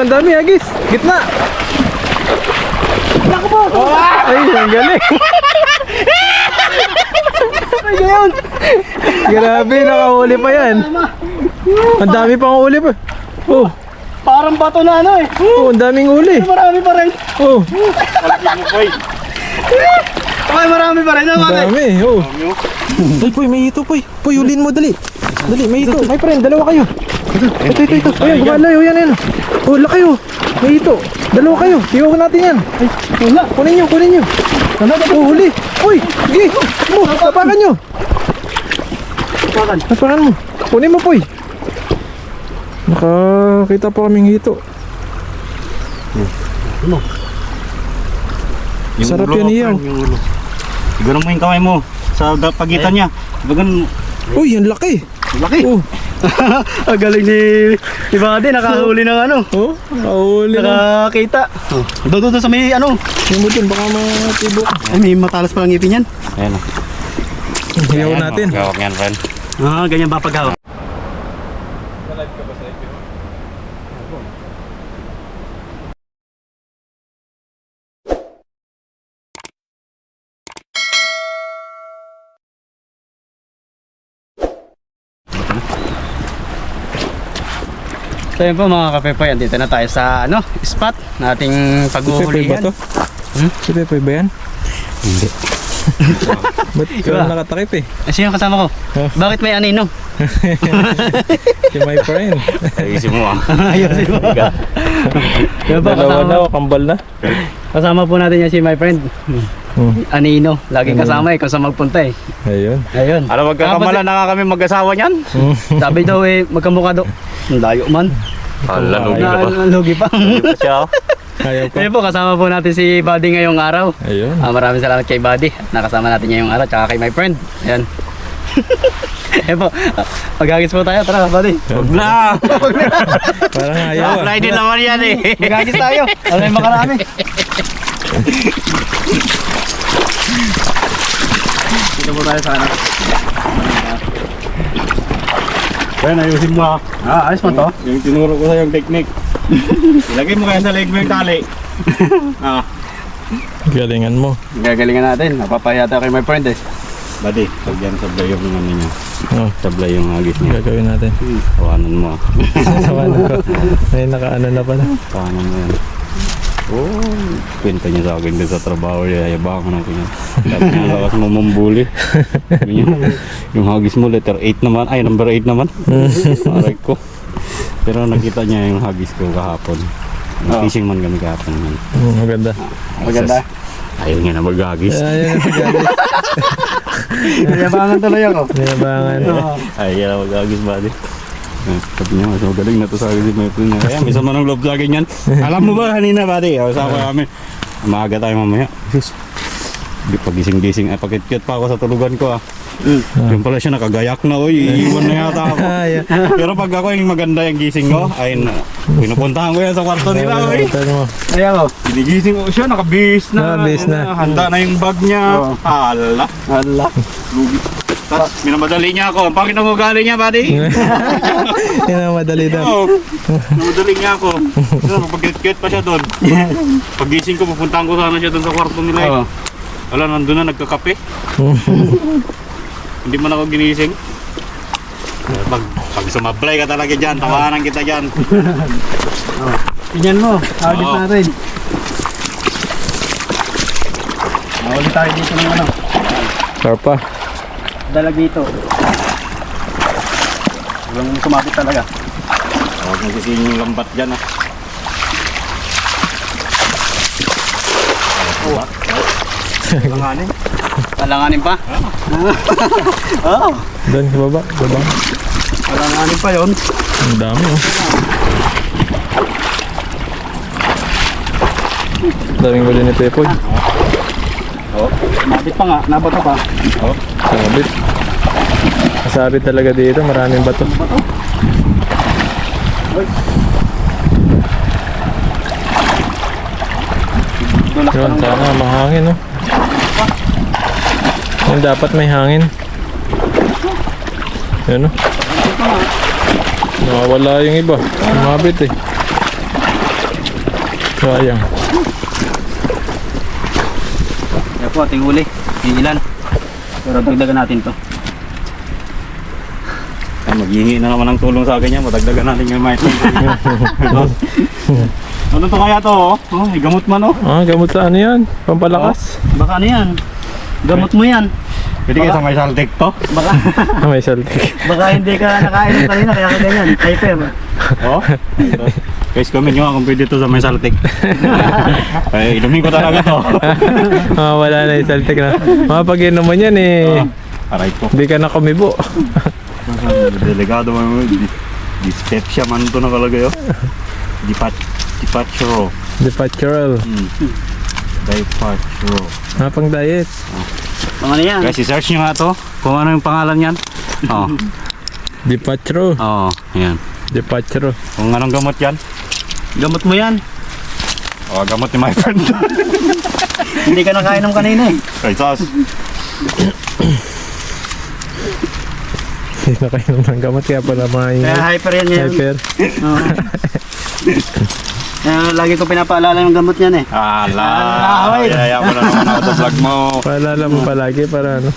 ang dami, Agis. Gitna. Naku po! Ay, ang galing. Ay, gayon! Grabe, nakahuli pa yan. Ang dami pang huli pa. Oh, Parang bato na ano eh. oh, ang daming huli. Marami pa rin. Oh, Okay, marami pa rin. ang dami. Oh. Ay, Poy, may hito, Poy. Poy, hulin mo, dali. Dali, may hito. My friend, dalawa kayo. Ito. Ayan, gumalayo, yan, yan. Oh, laki, oh. May hito. Dalawa kayo. Tiyo natin yan. Ay, Wala. kunin nyo. Oh, huli. Uy, sige. Oh, tapakan nyo. Tapakan. Tapakan mo. Kunin mo, Poy. Nakakita pa kaming hito. Ano? Sarap yan, Iyaw. Siguro mo yung kamay mo sa pagitan niya. Bagan, Uy, ang laki. Laki. Oh, Ang galing ni Buddy. Nakahuli ng ano. oh, nakahuli na. Nakakita. Doon sa may ano. Yung mo dun, baka matibok. Ay, may matalas palang ngipin yan. ayan o. Hiyaw natin. Gawak yan, friend. Ah, ganyan ba paghawak? So yun po mga kapepoy, andito na tayo sa ano, spot na ating Si Pepe ba paghuhulihan. to? Si Pepe ba yan? Hindi. Ba't Diba? ka nakatakip eh? Sino kasama ko? Oh. Bakit may anino? Si my friend. Ayusin mo ah. Ayusin mo. Yun po, Dalawa na, kasama, kambal na. kasama po natin yan si my friend. Anino. Laging Anino. kasama eh kung saan magpunta eh. Ayun. Ayun. Ano magkakamala na nga kami mag-asawa niyan? Sabi daw eh, magkamukha daw. Ang layo man. Hala, lugi ka pa. Lugi pa. Siya oh. Ayaw pa. Ayun po, kasama po natin si Buddy ngayong araw. Ayun. Maraming salamat kay Buddy. Nakasama natin ngayong araw, tsaka kay my friend. Ayan. Ayun po, magagis po tayo. Tara, Buddy. Huwag na! Parang ayaw ah. Apply din naman yan eh. Magagis tayo. Alam yung makarami. Dito po tayo sana. Friend, ayusin mo ah. Ayos mo to. Yung tinuro ko sa yung technique. Ilagay mo kaya sa leg mo yung tali. Ah. Galingan mo. Gagalingan natin. Napapahiya tayo kay my friend eh. Buddy, pag yan sablay yung ano niya. Oh, Sablay yung hagis niya. gagawin natin. Tawanan mo ah. Sawa na ko. Ay, nakaano na pala. Tawanan mo yan. Oh, kwenta niya sa akin din sa trabaho niya. Yabangan ako niya. Sabi niya, lakas mo mambuli. Sabi niya, yung hagis mo letter 8 naman. Ay, number 8 naman. Aray ko. Pero nakita niya yung hagis ko kahapon. Fishing man kami kahapon. Maganda. Maganda. Ayaw niya na mag-hagis. Ayun. Yabangan tuloy ako. Niyabangan. Ayaw niya na mag-hagis, buddy. Sabi niya, mas magaling na to sa akin si my friend. Kaya may sama ng loob sa akin yan. Alam mo ba kanina, buddy? Usama kami. Maaga tayo mamaya. Sus. Pagising-gising. Pakit-kit pa ako sa tulugan ko ah. Yung pala siya nakagayak na. Uy, iiwan na yata ako. Pero pag ako yung maganda yung gising ko, ay pinupuntahan ko yan sa kwarto nila. Uy. Ayan o. Ginigising ko siya, nakabihis na. Nakabihis na. Handa na yung bag niya. Oo. Hala. Hala. Lugi. Tapos minamadali niya ako. Ang pangit ang ugali niya, buddy. Yan ang madali daw. Oo. Minamadali niya ako. Pag-get pa siya doon. Pagising ko, pupuntahan ko sana siya doon sa kwarto nila. Eh. Oo. Wala, nandun na, nagkakape. Hindi man ako ginising. Pag sumablay ka talaga dyan, tawanan kita dyan. Tingnan mo. Audit Oo. natin. Mahuli tayo dito ng ano. Karpa. Dalag dito. Walang sumabit talaga. Huwag mo sisingin yung lambat dyan ah. Langanin. Alanganin pa? Oo. Doon sa baba. Baba. Alanganin pa yon. Ang dami oh. Daming huli ni Pepoy. Oo. Mabit pa nga. Nabato pa. Oh. Sabit. Masabit talaga dito. Maraming bato. Yun, sana mahangin oh. Yun, dapat may hangin. Yun oh. Nawawala yung iba. Mabit eh. Sayang. Kaya po, ating huli. Ilan. Pero dagdagan natin to. Maghihingi na naman ng tulong sa akin yan. Madagdagan natin yung mic. Ano to kaya to? Oh, may gamot man oh. Ah, gamot sa ano yan? Pampalakas? Baka ano yan? Gamot mo yan. Pwede kayo sa may saltik to? Baka, May saltik. baka hindi ka nakain ng kanina kaya ka ganyan. Hyper. Oh. Guys, comment nyo nga kung pwede to sa may saltik. Ay, inumin ko talaga to. Wala na yung saltik na. Pag-inom mo yan eh. Aray ko. Hindi ka na kumibo. Delegado man mo. Dyspepsia man to nakalagay oh. Dipaturo. Dipatural. Dipaturo. Pang diet. Pang ano yan? Guys, i-search nyo nga to. Kung ano yung pangalan yan. Oh. Dipaturo. Oo, yan. Dipaturo. Kung anong gamot yan. Gamot mo yan. Oh, gamot ni my friend. Hindi ka nakain ng kanina eh. Ay, sos. Hindi na kayo ng gamot kaya pala may Kaya hyper yan yan. hyper. Oo. Lagi ko pinapaalala yung gamot yan eh. Ala. Yaya mo na naman ako sa vlog mo. Paalala mo palagi para ano.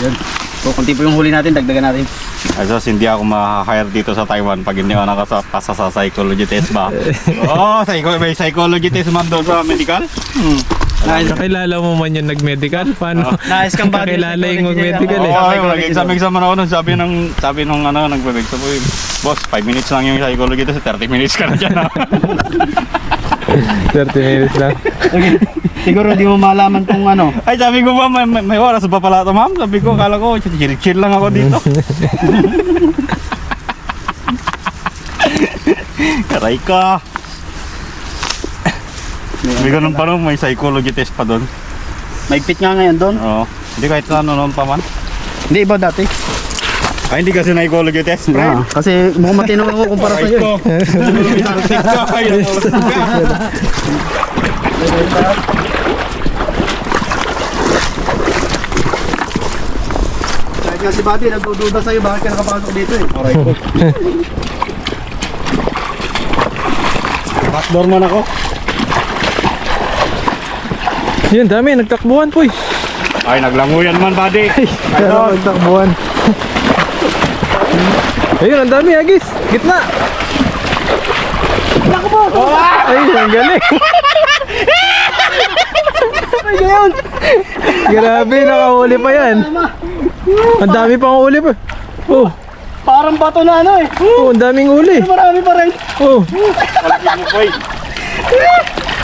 Yan. So, kung tipo yung huli natin, dagdagan natin. Ay, sos, hindi ako ma-hire dito sa Taiwan pag hindi ako nakapasa sa psychology test ba? Oo, may psychology test man doon sa medical. Kakilala mo man yung nag-medical? Paano? Nice kang body. Kakilala yung mag-medical eh. Oo, nag-exam ako nun. Sabi nung ano, nagbe-exam ko, boss, 5 minutes lang yung psychology test, 30 minutes ka na dyan. 30 minutes lang. Okay. Siguro di mo malaman kung ano. Ay, sabi ko ba, may oras ba pala ito, ma'am? Sabi ko, kala ko, chill lang ako dito. Karay ka. May ganun pa nun, may psychology test pa doon. Maigpit nga ngayon doon. Oo. Hindi kahit ano noon pa man. Hindi iba dati. Ay, hindi kasi psychology test, friend. Kasi mukhang matino ako kumpara sa'yo eh. Kahit nga si Buddy, nagdududa sa'yo bakit ka nakapasok dito eh. Aray ko. Backdoor man ako. Yun, dami. Nagtakbuhan po eh. Ay, naglanguyan man, buddy. Pero nagtakbuhan. Ayun, ang dami, Agis. Gitna. Naku po. Ay, ang galing. Ay, ngayon! Grabe, nakahuli pa yan. Ang dami pang huli pa. Oh, Parang bato na ano eh. oh, ang daming huli. Marami pa rin. Oh, Kalagyan mo, boy.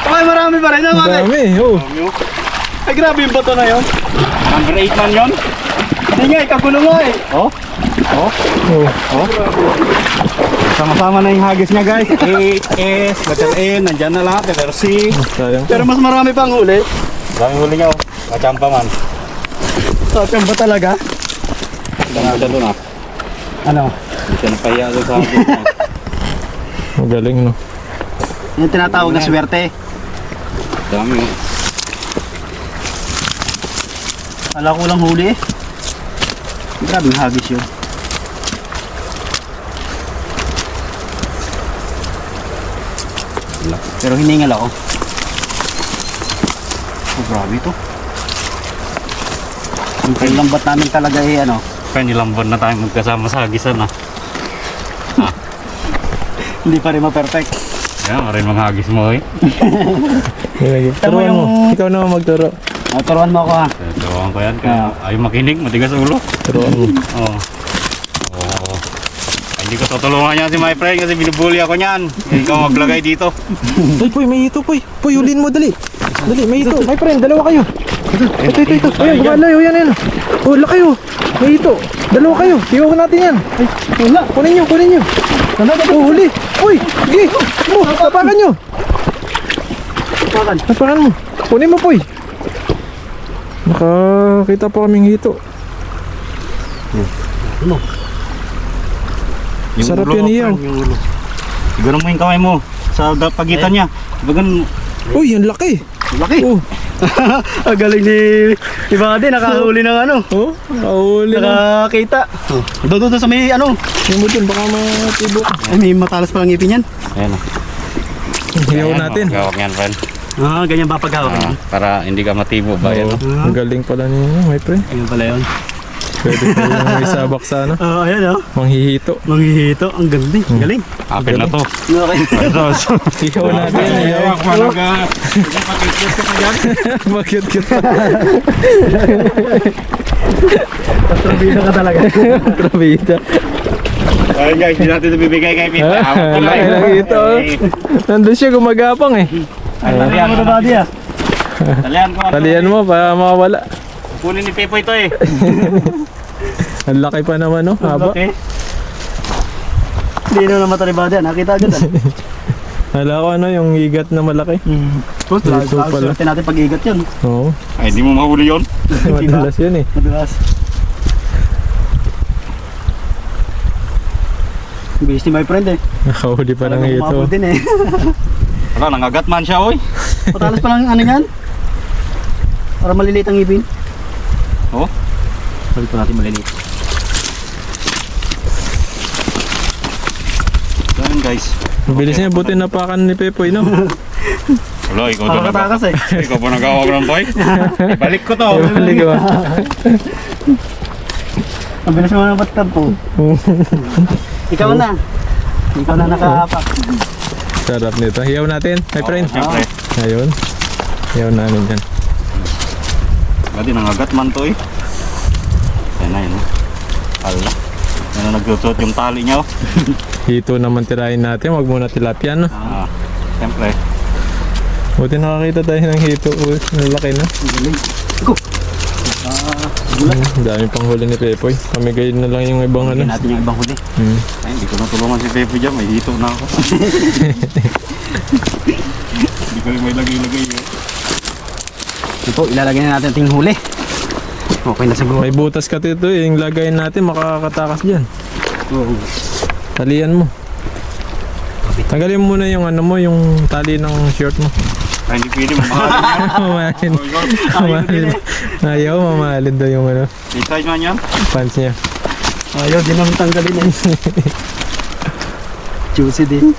Ay, marami pa rin. ang dami. Oh, Ay, grabe yung bato na yun. Number 8 man yun. Hindi nga, ikagulo nga eh. Oh. Oh. oh. Oh. Sama-sama na yung hagis niya, guys. A-S, letter N, nandyan na lahat, letter C. Sayang. Pero mas marami pang huli. Daming huli niya, oh. Kachampa man. Sabi ba talaga? Dami doon, ah. Ano? Hindi siya napahiya doon sa hagis niya. Ang galing, no? Yung tinatawag na swerte. Dami, oh. Kala ko lang huli eh. Grabe yung hagis yun. Pero hiningal ako. Oh, grabe ito. Yung kailambat namin talaga eh ano. Kaya nilang buwan na tayo magkasama sa hagisan, ah. Hindi pa rin ma-perfect. Yan, marin mga hagis mo, eh. Turuan mo. Ikaw naman magturo. Turuan mo ako ha. Turuan ko yan, kaya ayaw makinig, matigas ulo. Turuan mo. Oo. Oo. Hindi ko tutulungan yan si my friend kasi binubuli ako niyan. Ikaw maglagay dito. Ay, Poy, may ito, Poy. Poy, ulin mo, dali. Dali, may ito. My friend, dalawa kayo. Ito. Ayan, gumalayo, yan. Oh, laki oh. May ito. Dalawa kayo. Tiyo natin yan. Ay, wala. Kunin nyo. Oh, huli. Uy, sige. Mo, tapakan nyo. Tapakan mo. Kunin mo, Poy. Nakakita pa kaming hito. Ano? Sarap ulo, yan, Iyaw. friend, yung ulo. Ganun mo yung kamay mo sa pagitan niya. Ganun. Uy, ang laki. Laki. Oh, Ang galing ni iba din nakahuli ng ano. oh, nakahuli na. Nakakita. Doon sa may ano. Yung mo dun, baka matibok. Ay, may matalas palang ngipin yan. Ayan o. Hiyaw natin. Gawak yan, friend. Ganyan ba paghawak? Para hindi ka matibo ba yan. Oo, ang galing pala niya, my friend. Ganyan pala yun. Pwede pa yung may sabak sa ano, Ayan manghihito. Manghihito. Ang ganda. Galing. Akin na to. Okay. Hiyaw natin, hiyaw. Bakit kita? Trabida ka talaga. Trabida. Ayun guys, hindi natin ito bibigay kay Pita. Laki lang ito. Nandun siya gumagapang eh. Talian mo na ba diya? Talian ko. Talian mo para mawala. Kunin ni Pepo ito eh. Ang laki pa naman no, haba. Okay. Hindi na naman talibada. Nakita agad. Hala ko ano, yung igat na malaki. Tapos, Ito pala. swerte natin pag-igat yun. Oo, Ay, hindi mo mahuli yun. madalas yun eh. Madalas. Bilis ni my friend eh. Nakahuli pa ng ito. Umabot din eh. Wala, nangagat man siya, oy. Patalas pa lang ano yan. Para maliliit ang ngipin. Oh. Balik pa natin maliliit. Ayun guys. Mabilis niya, buti napakan ni Pepoy no. Wala, ikaw doon Nakakatakas eh. Ikaw po nagawag ng toy. Ibalik ko to. Ibalik ko. Ang bilis mo na batampo. Ikaw na. Ikaw na nakaapak. Sarap nito. Hiyaw natin, my friend. Siyempre. Ayun. Hiyaw namin yan. Gadi, nangagat man to eh. Yan na, yun. Hala. Yan na nagsusot yung tali niya oh. Hito naman tirahin natin, wag muna tilapia no. Siyempre. Buti nakakita tayo ng hito. Uy, nalaki na. Galing. Go. Ang dami pang huli ni Pepoy. Pamigay na lang yung ibang ano. Bigyan natin yung ibang huli. Ay, hindi ko natulungan si Pepe dyan. May hito na ako. Hindi ko rin may lagay-lagay eh. Ito, ilalagay na natin ating huli. Okay na siguro. May butas ka dito eh. Yung lagayin natin makakatakas dyan. Oo. Talian mo. Tanggalin mo muna yung ano mo, yung tali ng short mo. Ay, hindi pwede mamahalin yan. Mamahalin. Oh my God. Mamahalin. Ayaw, mamahalin daw yung ano, Big-size man yan. pants niya. Ayaw din naman tanggalin eh. Juicy din.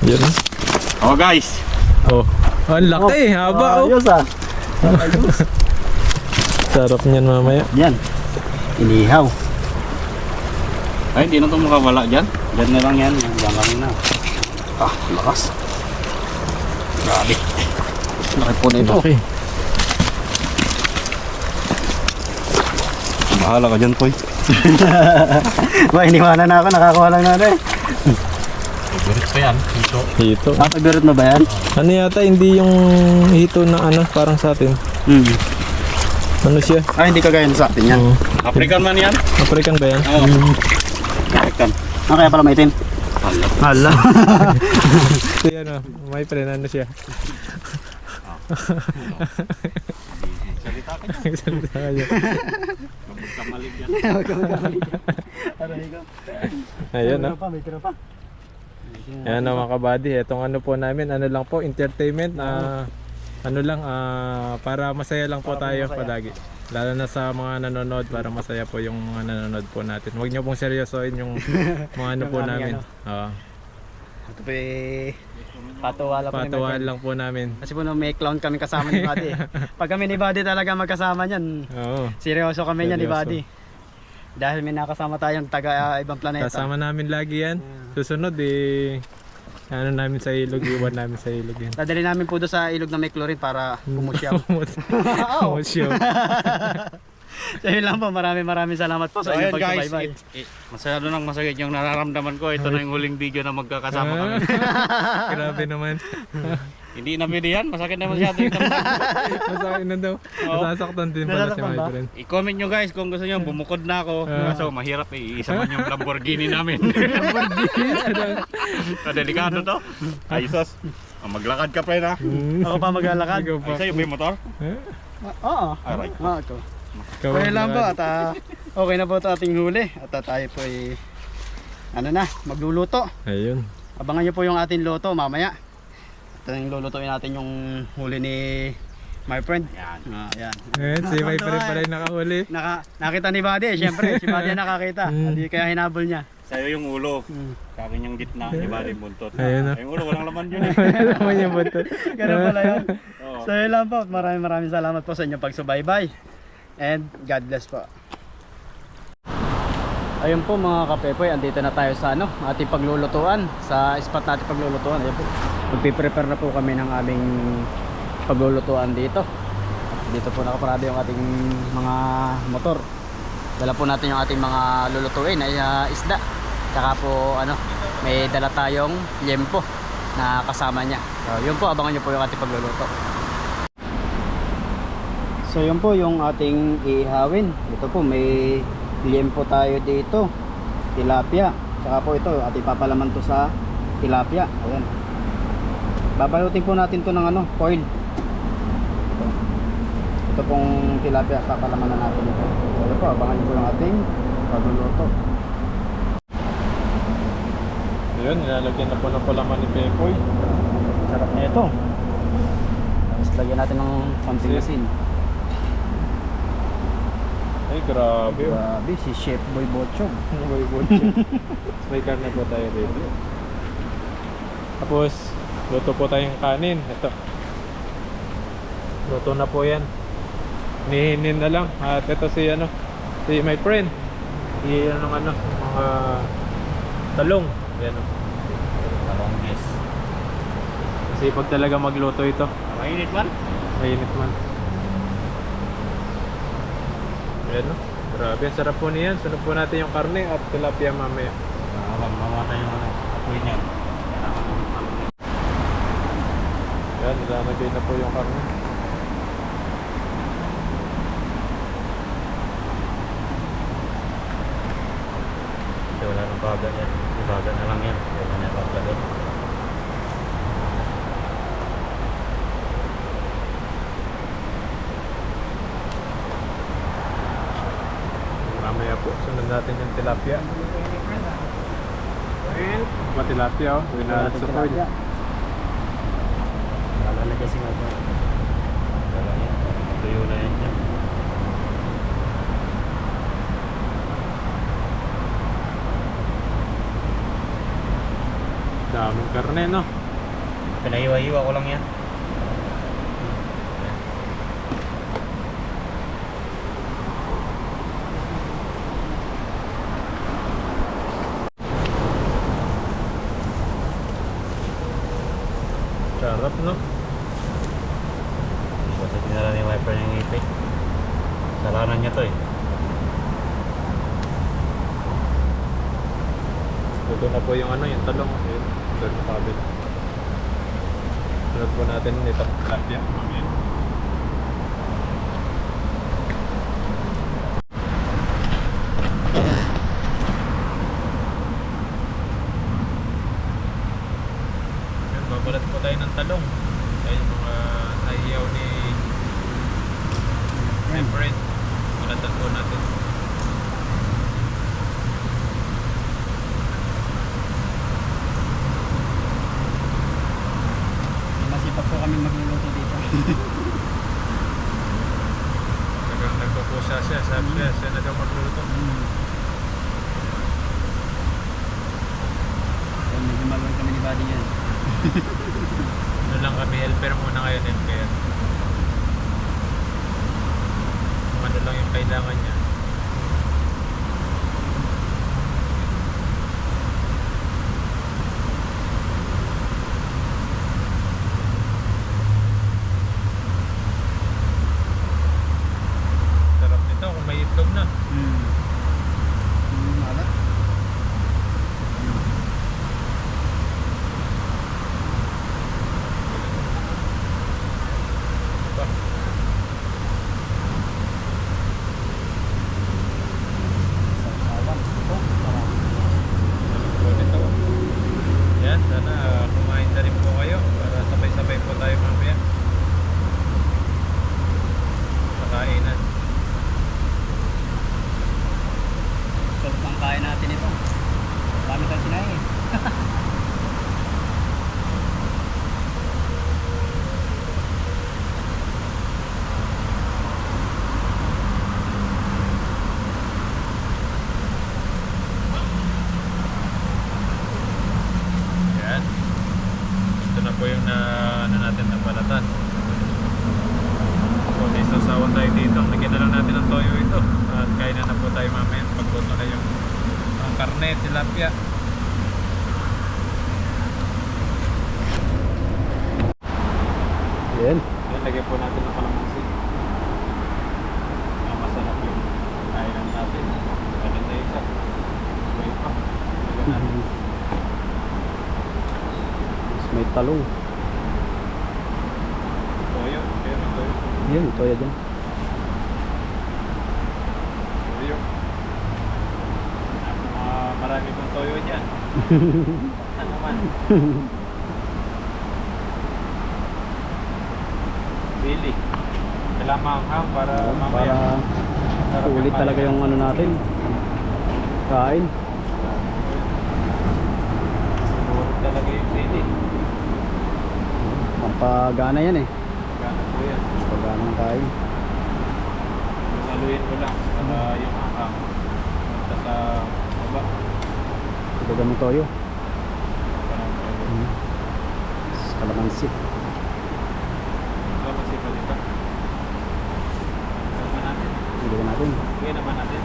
Yan. Oh guys. Oh. Ang laki, haba oh. Ayos ah. Sarap niyan mamaya. Yan. Inihaw. Ay, hindi na ito makawala dyan. Diyan na lang yan. Diyan lang na. Lakas. Grabe. Laki po na ito. Okay. Bahala ka dyan, Toy. Ba, iniwanan na ako. Nakakuha lang na rin. Favorite ko yan. Hito. Hito. Pagbirot mo ba yan? Ano yata, hindi yung hito na ano, parang sa atin. Ano siya? Hindi kagaya sa atin yan. African man yan. African ba yan? Oo. African. Kaya pala maitim. Hala. Ito yan oh, my friend, ano siya? Salita ka dyan. Salita kayo. Kamalig yan. Aray ko. Ayun oh. May tira pa. Ayan oh, mga kabady, etong ano po namin, ano lang po, entertainment, ano lang, para masaya lang po tayo palagi. Lalo na sa mga nanonood, para masaya po yung mga nanonood po natin. Huwag nyo pong seryosoin yung mga ano po namin. Ito pa patuwala po Patawahan lang po namin. Kasi po may clown kami kasama ni Buddy. Pag kami ni Buddy talaga magkasama niyan, Oo. seryoso kami niyan ni Seryoso. Buddy. Dahil may nakasama tayong taga ibang planeta. Kasama namin lagi yan. Susunod eh, ano namin sa ilog, iwan namin sa ilog yan. Dadali namin po doon sa ilog na may chlorine para pumusyaw. Pumusyaw. So yun lang po, maraming salamat po So sa inyong ayun guys, pagsubaybay. masyado nang masakit yung nararamdaman ko. Ito na yung huling video na magkakasama kami. Grabe naman. Hindi na pwede yan, masakit na masyado yung naramdaman. Masakit na daw. Masasaktan din pala si Nasasaktan my ba? friend. I-comment nyo guys kung gusto nyo, bumukod na ako. Kaso mahirap eh, isa man yung Lamborghini namin. Delikado to. Ay sus, maglakad ka pa yun ha. Ako pa maglalakad. Ikaw pa. Ay sa'yo ba yung motor? Oo. Aray. Ito. Ikaw Okay ang lang po lahat. at okay na po ito ating huli at tayo po ay magluluto. Ayun. Abangan nyo po yung ating luto mamaya. Ito yung lulutuin natin yung huli ni my friend. Yan. Yan. Ayun, si my friend pala yung nakahuli. Nakita ni Buddy, syempre si Buddy ang nakakita. Hindi kaya hinabol niya. Sa'yo yung ulo. Sa akin yung gitna, iba rin buntot. Ayun na. Yung ulo, walang laman yun eh. Naman yung buntot. Ganun pala yun. Oo. So yun lang po. Maraming salamat po sa inyong pagsubaybay. And God bless po. Ayun po mga kapepoy, andito na tayo sa ating paglulutuan. Sa spot natin paglulutuan. Ayun po. Magpiprepare na po kami ng aming paglulutuan dito. Dito po nakaparado yung ating mga motor. Dala po natin yung ating mga lulutuin ay isda. Tsaka po may dala tayong liempo na kasama niya. So yun po, abangan nyo po yung ating pagluluto. So yun po yung ating iihawin. Ito po may liempo tayo dito, tilapia. Tsaka po ito, ating papalaman to sa tilapia. Ayan. Babalutin po natin to ng foil. Ito pong tilapia, papalaman na natin ito. So yun po, abangan nyo po yung ating pagluluto. Ayun, nilalagyan na po ng palaman ni Pepoy. Sarap na ito. Tapos lagyan natin ng konting asin. Ay, grabe. Grabe, si Chef Boy Bochog. Boy butcher. May karne po tayo dito. Tapos, luto po tayong kanin. Ito. Luto na po yan. Nihinin na lang. At ito si my friend. Iyan ng mga talong. Yan o. Talong, yes. Kasi pag talaga magluto ito. Mainit man? Mainit man. Ayan o. Grabe, ang sarap po niyan. Sunod po natin yung karne at tilapia mamaya. Mamatay yung apoy niyan. Ayan, nilalagay na po yung karne. Kasi wala nang baga yan. Ibaga na lang yan. Wala na paglagay. Mamaya po, sunod natin yung tilapia. Ayan, tilapia o. Gawin na natin sa foil. Lalagyan si Ngaba. Wala yan. Tuyo na yan dyan. Daming karne, no? Pinahiwa-hiwa ko lang yan. Sarap, no? Kasi dinala ni wiper yung ipit. Salanan niya to eh. Luto na po yung yung talong. Ayun, doon na kabit. Sunod po natin itong tilapia. Mamaya. Ayan, babalat po tayo ng talong. Ayan yung mga nahiyaw ni friend. Balatan po natin. Masipag po kami magluluto dito. Talagang nagpupusa siya. Sabi siya na daw magluluto. Medyo magawin kami ni Buddy yan. Ano lang kami, helper muna ngayon, helper. Kung ano lang yung kailangan niya. Sarap nito kung may itlog na. Malat. Diba? po yung ano natin na balatan. So, may sasawan tayo dito. Lagyan na lang natin ng toyo ito. At kain na po tayo mamaya. Pagluto na yung karne, tilapia. Yan. Yan, lagyan po natin ng kalamansi. Masarap yung kainan natin. Ganun na isa. May pa. Lagyan natin. Mas may talong. Toyo. Kaya may toyo. Yan, toyo dyan. Toyo. Marami pong toyo dyan. Ano naman? Pili. Kailangan maanghang para mamaya. Para sulit talaga yung ano natin. Kain. Sulit talaga yung pili. Pampagana yan eh. Gana po yan. Pampagana ng kain. Saluin ko lang para yung anghang. Punta sa baba. Tulogan mo toyo. Parang toyo. Kalamansi. Kalamansi pa dito. Kalaman natin. Tulogan natin. Kaya naman natin.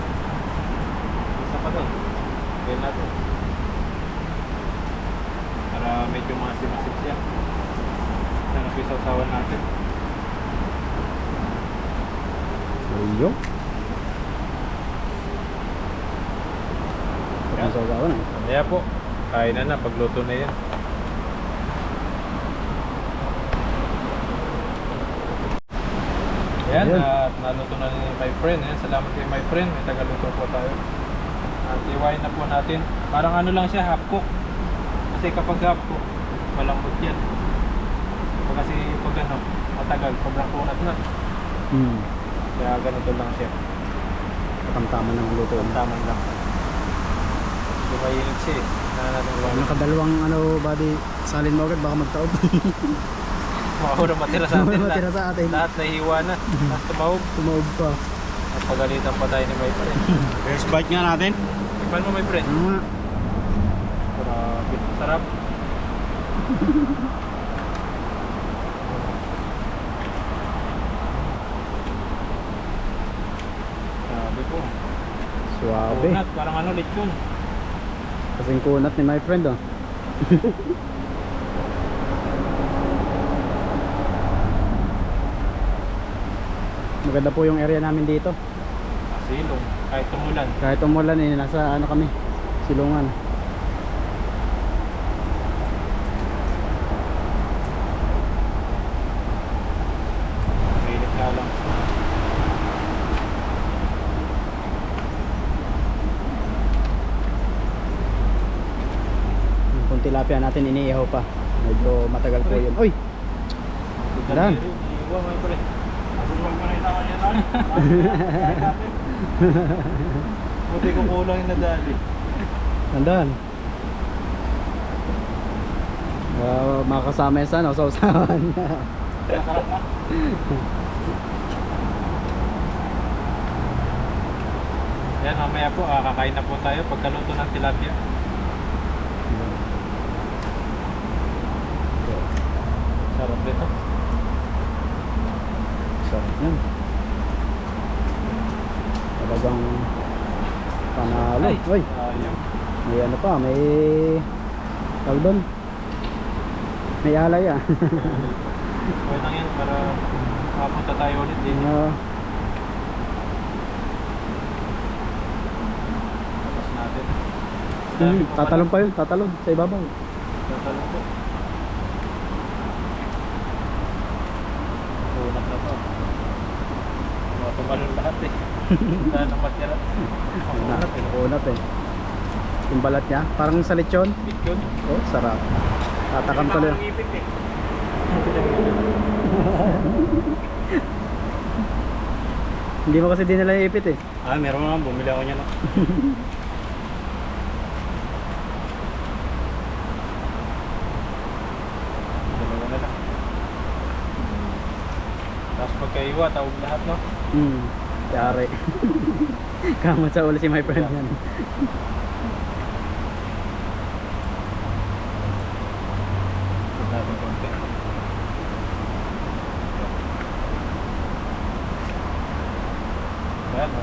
Isa pa doon. Kaya natin. Para medyo masimasip siya. Sana po isasawan natin. Toyo. Ang saugawan eh. Kaya po. Kain na pagluto na yan. Ayan, Ayan. at naluto na ni my friend. Ayan, salamat kay my friend. May tagaluto po tayo. At iwain na po natin. Parang ano lang siya, half cook. Kasi kapag half cook, malambot yan. Kasi pag ano, matagal, sobrang kunat na. Kaya ganito lang siya. Katamtaman ng luto. Taman lang. Hindi mainit siya eh. Kailangan natin iwain. Nakadalawang ano body salin mo agad baka magtaob. Makaura matira sa atin. Matira sa atin. Lahat nahihiwa na. Tapos tumawag. Tumawag pa. At pagalitan pa tayo ni my friend. First bite nga natin. Tikman mo my friend. Ano nga? Grabe, sarap. Grabe po. Suabe. Kunat, parang ano, lechon. Kasing kunat ni my friend oh. Maganda po yung area namin dito. Silong, kahit tumulan. Kahit umulan eh, nasa ano kami, silungan. Mainit nga lang. Yung tilapia natin iniihaw pa. Medyo matagal po yun. Uy! Dan. Iwa mo pre. Asumang mo na itawa niya lang. Buti ko kulang yung nadali. Tandaan. Makakasama yan sa ano, sa usawan. Yan, mamaya po, kakain na po tayo pagkaluto ng tilapia. Sarap dito. Sarap yan. Talagang panalo. Ay, Uy! ayun. May ano pa, may tawag doon. May alay ah. Okay lang yan para makapunta tayo ulit din. Tapos natin. Tatalon pa yun, tatalon sa ibabaw. Tatalon po. Tunat na to. Mga tumalon lahat eh. Dahil na matira. Makunat eh. Kunat eh. Yung balat niya, parang sa lechon. Bigyon. Oh, sarap. Tatakam tuloy. Ipit eh. Hindi mo kasi dinala yung ipit eh. Ah, meron naman. Bumili ako niya no. Dalawa na lang. Tapos pagkaiwa, tawag lahat no? Yari. Kamot sa ulo si my friend yan. Natin konti.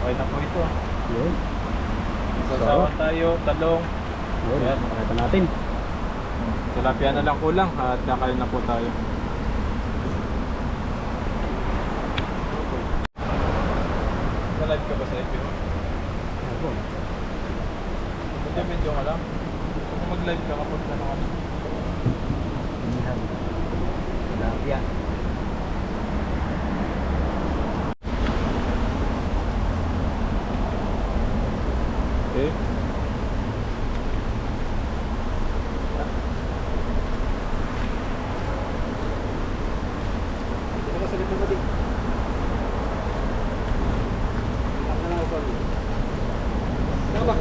Okay na po ito. Yun. Sasawan tayo, talong. Yun, Ayan. pakita natin. Tilapia na lang kulang at kakain na po tayo. Nalive ka ba sa FB mo? Ayan po. Hindi, medyo ka lang. Kung mag-live ka kapag ano ka na. Inihan. Tilapia. Okay. Dito ka sa likod mo, Di. Ang na lang ako. Ano ba?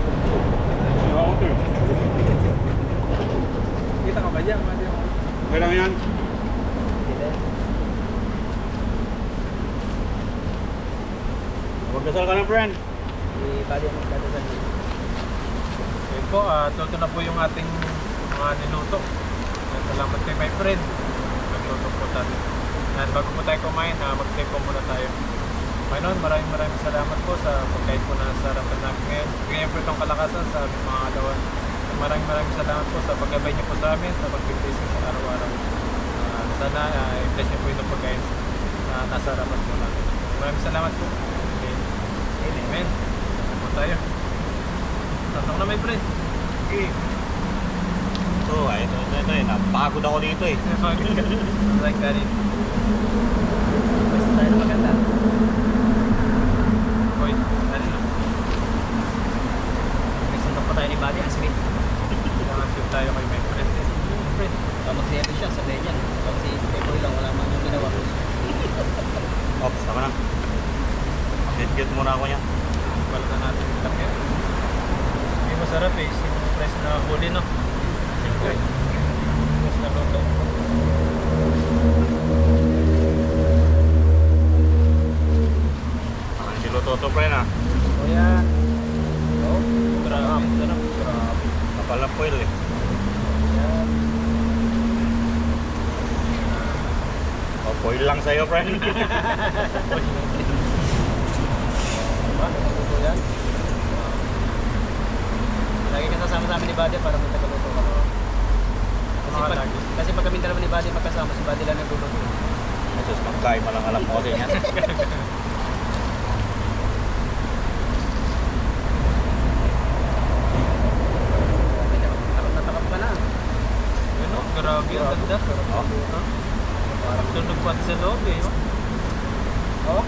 Kita ka ba dyan? Okay lang yan. Dito. Magdasal ka na, friend. Ibali ang magdadasal niyo. Okay po, ito na po yung ating mga niluto. Salamat kay my friend. Nagluto po tayo. And bago po tayo kumain, mag-take po muna tayo. Panginoon, maraming salamat po sa pagkain po na sa harapan namin ngayon. Ganyan po itong kalakasan sa aming mga alawan. Maraming salamat po sa paggabay niyo po sa amin, sa pag-blessing sa araw-araw. Sana i-bless niyo po itong pagkain na nasa harapan po namin. Maraming salamat po. Okay. Amen. Salamat po tayo. Tatang na my friend. Okay. Ito. Napagod ako dito eh. Like that eh. Basta tayo na maganda. Hoy, ano na? Nagsundok pa tayo ni Buddy. Ang sweet. Kailangan shoot tayo kay my friend. Friend. Mag-seto siya, sabihin niya. Kasi Pepoy lang, wala man yung ginawa. Ops, tama na. Get muna ako niya. Bala na natin yung takya. Hindi masarap eh. Yung fresh na huli no. Siyempre. Fresh na luto. Parang niluto to, friend ah. O yan. Oh, grabe. Sarap. Grabe. Kapal na foil eh. Yan. O, foil lang sa'yo, friend. Diba? Luto yan. Lagi ka sasama sa amin ni Buddy para may tagaluto ka. Kasi pag kami dalawa ni Buddy magkasama, si Buddy lang nagluluto. Jesus, magkain mo lang alam ko din yan. Takap ka na. Ano? Grabe. Ang ganda. Parang tunog pa sa loob eh. Oh.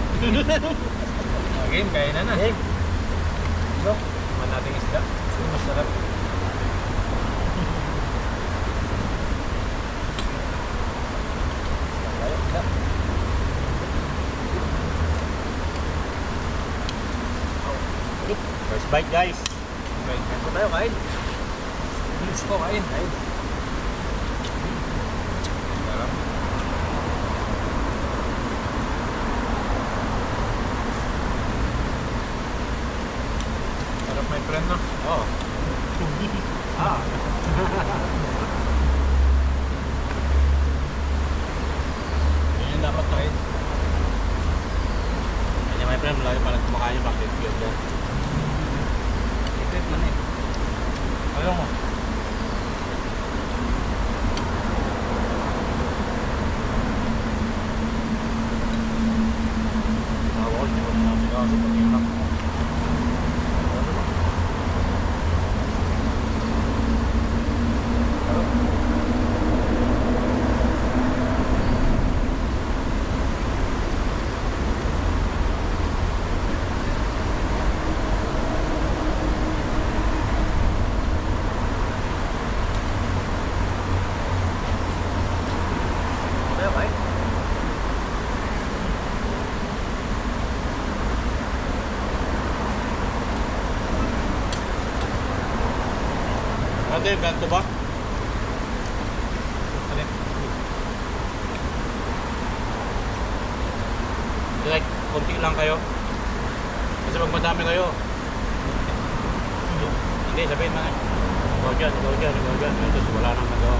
Again, kaya na na. Bro, naman nating isda. Masarap. First bite, guys. Okay, kain po tayo, kain. Bilis po, kain. Sarap. Sarap my friend, no? Oo. Yan yung dapat kain. Kanya my friend, lagi pala kumakain yung bakit yun. Secret man eh. Ayaw mo. Tawa ko, hindi ko namin kasi pag-inak. Tayo kain. Ate, ganito ba? Alin? Like, konti lang kayo. Kasi pag madami kayo, hindi, sabihin na. Ikaw dyan. Tapos wala nang nagawa.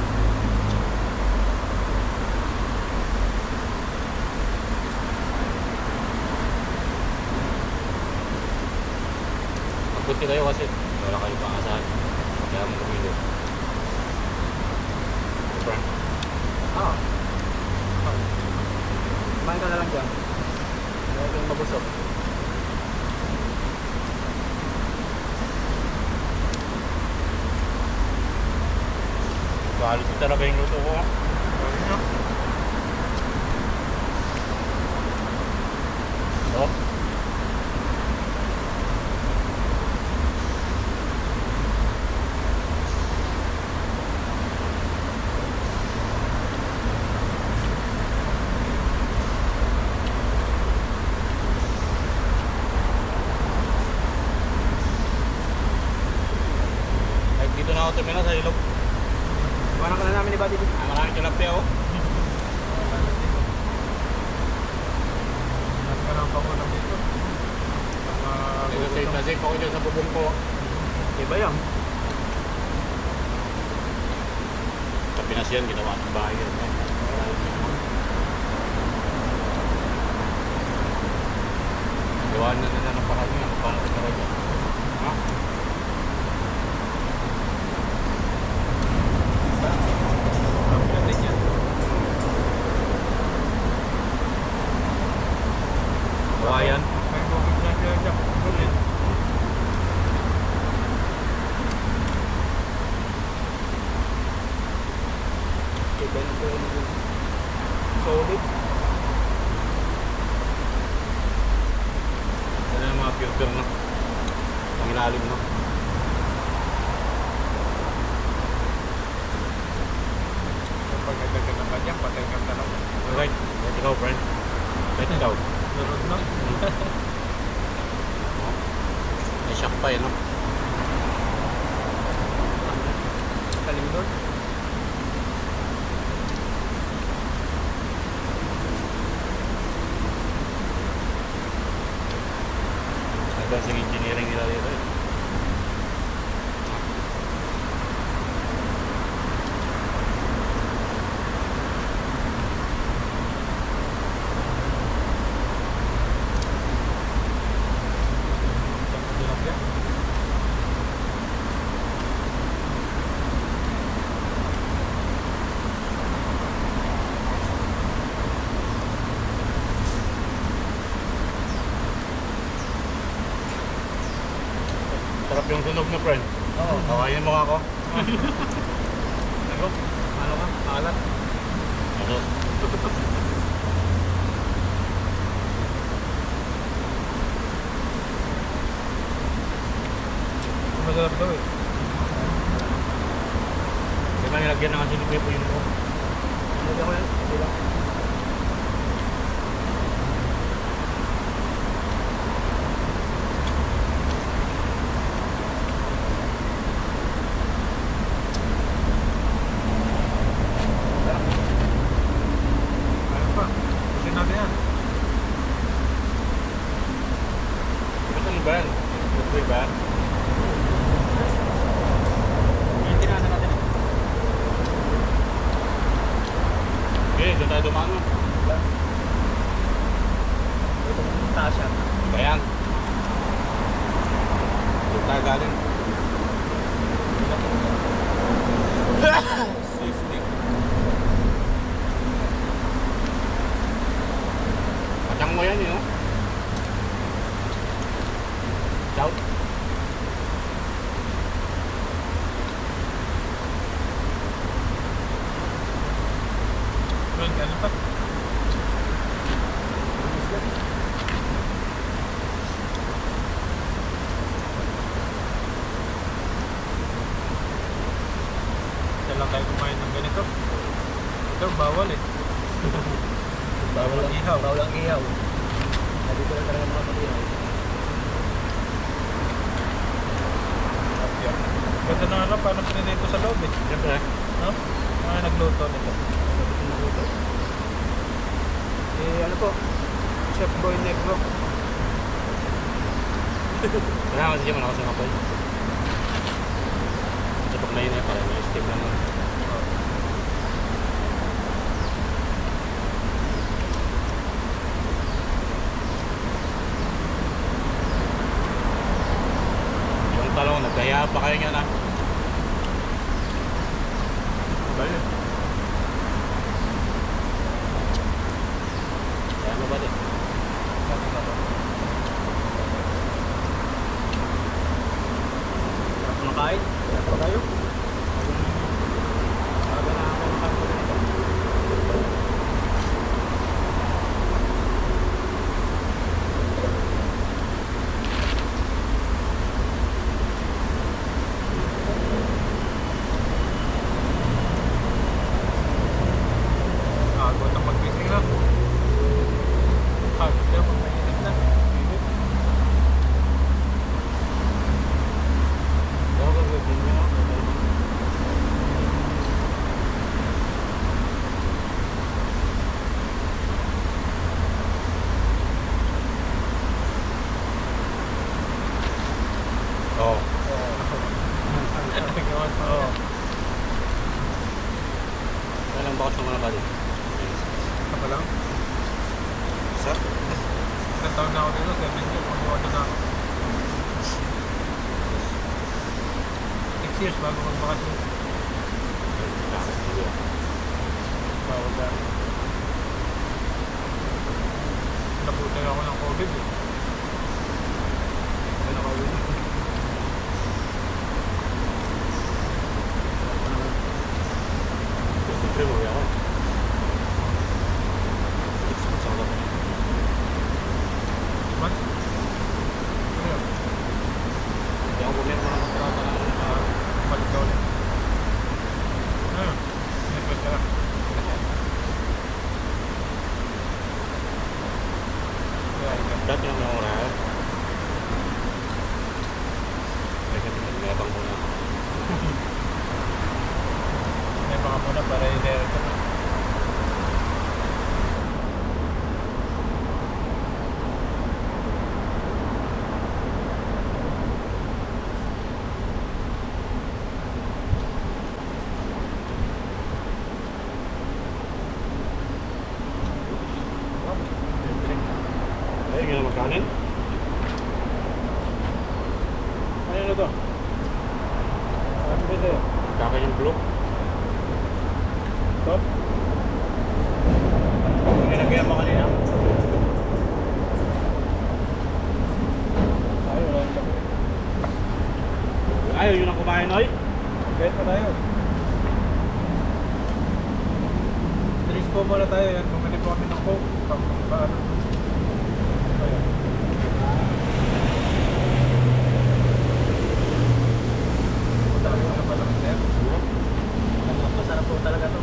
Swerte kayo kasi wala kayo pangasahan. Kaya mo lumili. Friend. Oo. Kumain ka na lang dyan. Huwag kang mabusog. Halos ito talaga yung luto ko. Oh. Ay, dito na ako tumira sa ilog. Kumain ka na namin ni Buddy. Maraming tilapia oh. Nagkaroon dito. Safe na safe ako dyan sa bubong ko. Iba yan. Sa Pinas yan, ginawa ng bahay yan. Gawa na nila ng parang yan. Paano ito rin yan? Ha? Gawa yan. Iba yung solid. Yan ang mga filter na. Ang ilalim no. Pag nagdagan ka dyan, patay ka talaga. Alright, let's go friend. Let's go. Sunod na. May shock pa eh no. Kalim doon. Advanced engineering nila dito eh. Sarap yung sunog na friend. Oo. Kawayan mo ako. Ano? Ano ka? Alat? Ano? Masarap daw eh. Di ba nilagyan ng asin po yung mo? Hindi ako yan. Hindi lang. Ano pa? Kasi natin yan. Ba't ano ba yan? Ba't ba yan? Hindi tinasan natin. Okay, doon tayo dumaan no. Ito yung taas yan. Ayan. Doon tayo galing. Safety. Patang mo yan eh no? Ciao. Ano pa? Kaya lang tayo kumain ng ganito. Ito, bawal eh. Bawal ang ihaw. Bawal ang ihaw. Hindi ko lang talaga makapag-ihaw. Yeah. Ganda na ano, paano pinili ito sa loob eh. Siyempre. No? Ano nagluto nito? Eh, ano po? Chef Boy Negro. Kaya kasi siya man ako sa kapoy. Ito pag na yun eh, parang may steam naman. Ilang bakasyon mo na ba din? Ito pa lang. Isa? Isang taon na ako dito, 7 years. Mag-ano na ako. 6 years bago magbakasyon. Bawal na. Nabuti ako ng COVID eh. Kaya nakauwi na. Siyempre mo ako. 6 months ako dapat. Months? Ano yun? Hindi ako bumili mo ng kontrata ng Balik ka ulit. Ano yun? Sinipwes ka lang. dati yung naurahan. Kaya nagmebang muna ako. May baka muna para i-direct ka. Ay, nga magkanin? Ano na to? Ano ba ito? Kakain yung blue. Ito? Ginagaya mo kanina? Ay, wala yung labi. Ayaw yun ang kumain, oy. Kahit pa tayo. Drinks po muna tayo yan. Bumili po kami ng Coke. Paano? Ayan. Talaga na pala, sir. Masarap po talaga to.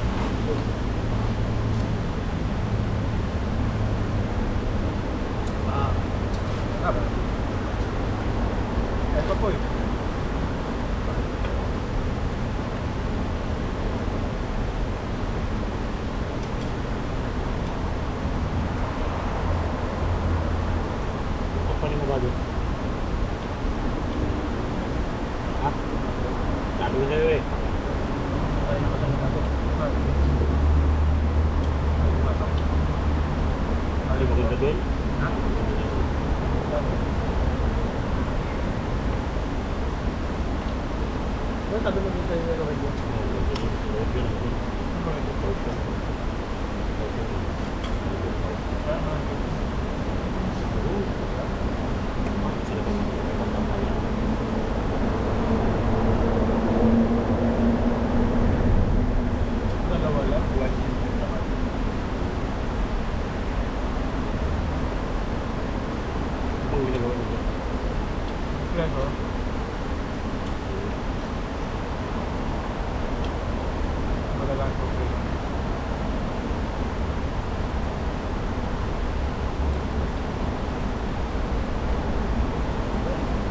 Tama. Ito po eh. Kumpanin mo ba doon? Ha? Sabi ko sa'yo eh. Ay, nakasama na to. Ay, pumasok. Hindi maganda doon. Ha? Ano sabi mo dito yung nalawin mo? Dalawa lang. Ang ginagawa nito. Plano. Malalang problema.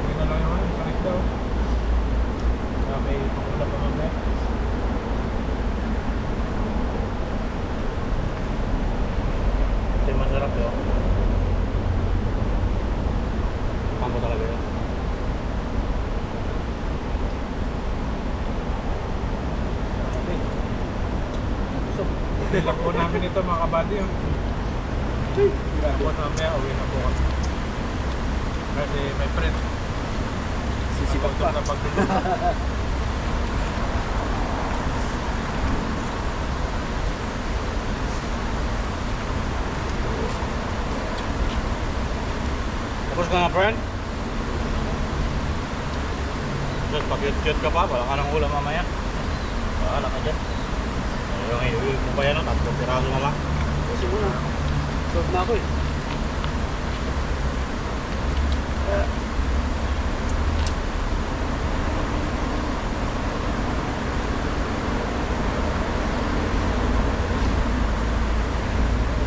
Hindi na lang yung ano, sakit daw. May pangula pa mamaya. Ito yung masarap yun. Pampo talaga yun. Nilak po namin ito mga kabady yun. Tapos mamaya uwi na po kami. Kasi may friend. Sisipat pa. Na pagtulog. Tapos ka na, friend? Just pag-cute ka pa, wala ka ng ulam mamaya. Wala ka dyan. Yung iuwi mo pa yan, 3 piraso na lang. Kasi muna. Solve na ako eh.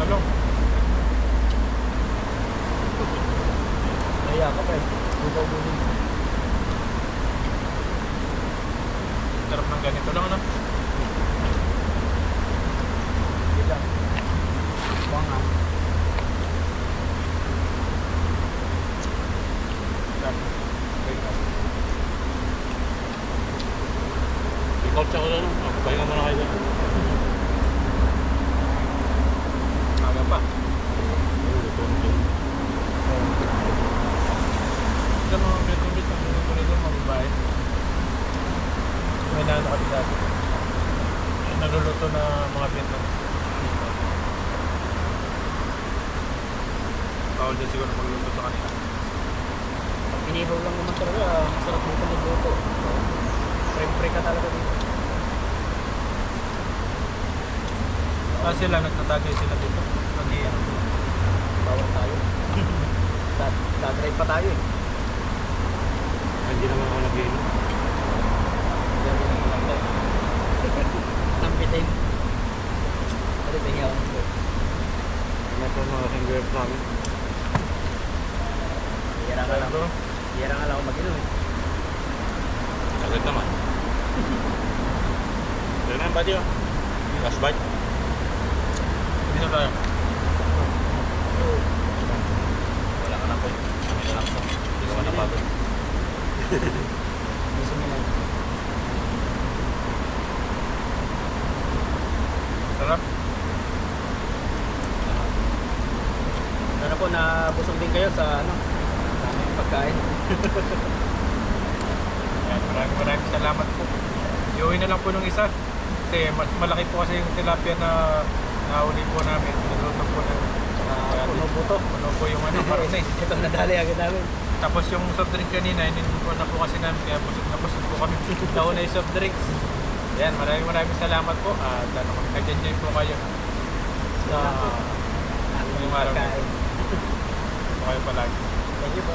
Talong. Kaya ka pa eh. Bukaw mo din. Sarap ng ganito lang ano. Bigla. Buwangan. nagluluto na mga Vietnamese. Bawal din siguro magluluto sa kanila. Pag inihaw lang naman talaga, masarap dito magluto. Pre-pre ka talaga dito. Sila, nagtatagay sila dito. Nag-iinom. Bawal tayo. Dadrive pa tayo eh. Hindi naman ako nag-iinom. Nambitin. Pwede tingin ako nito. Ito ang mga king grip namin. Hira ka lang. Hira ka lang ako mag-inom eh. Agad naman. Yan na, buddy. Last bite. Hindi na tayo. Wala ka na po. Kami na lang po. Hindi naman napagod. Gusto mo lang. Sarap. Sana po nabusog din kayo sa ano, sa aming pagkain. Yan, maraming salamat po. Iuwi na lang po nung isa. Kasi malaki po kasi yung tilapia na nahuli po namin. Nagluto po namin. Puno po to. Puno po yung ano, karne. Ito nadali agad namin. Tapos yung soft drink kanina, ininom po na po kasi namin. Kaya busog na busog po kami. Nauna yung soft drinks. Yan, maraming salamat po. At ano, nag-enjoy po kayo. Sa Aming yung araw na. pagkain. Po kayo palagi. Thank you po.